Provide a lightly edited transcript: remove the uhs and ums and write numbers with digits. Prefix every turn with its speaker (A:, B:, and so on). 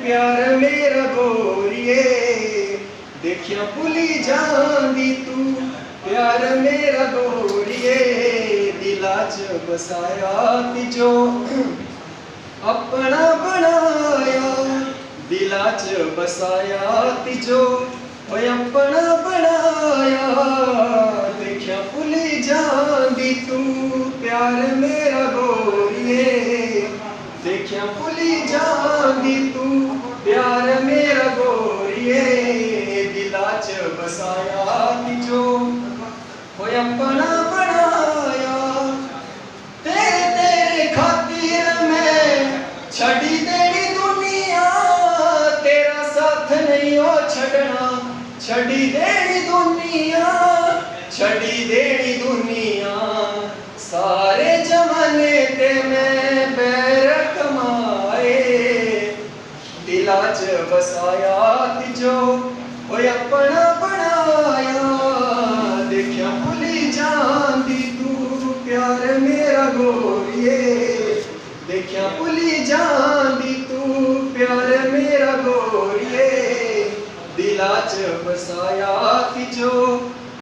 A: प्यार मेरा गोरिए देखिया भुली जांदी तू प्यार मेरा गोरिए दिला च बसाया तिजो अपना बनाया दिला च बसाया तिजो ओए अपना बनाया देखिया भुली जांदी तू प्यार मेरा गोरिए देखिया भुली जांदी तू प्यार मेरा गोरिए दिला च बसाया तिजो ओए अपना बनाया तेरे तेरे खातिर मैं छड़ी देनी दुनिया तेरा साथ नहीं हो छड़ना छड़ी देनी दुनिया छड़ी देनी दुनिया सारे जमाने ते मैं बैर कमाए दिला च बसाया तिजो ओए अपना बनाया देखिया भुली जांदी तू प्यार मेरा गोरिए देखिया भुली जांदी तू प्यार मेरा गोरिए दिला च बसाया तिजो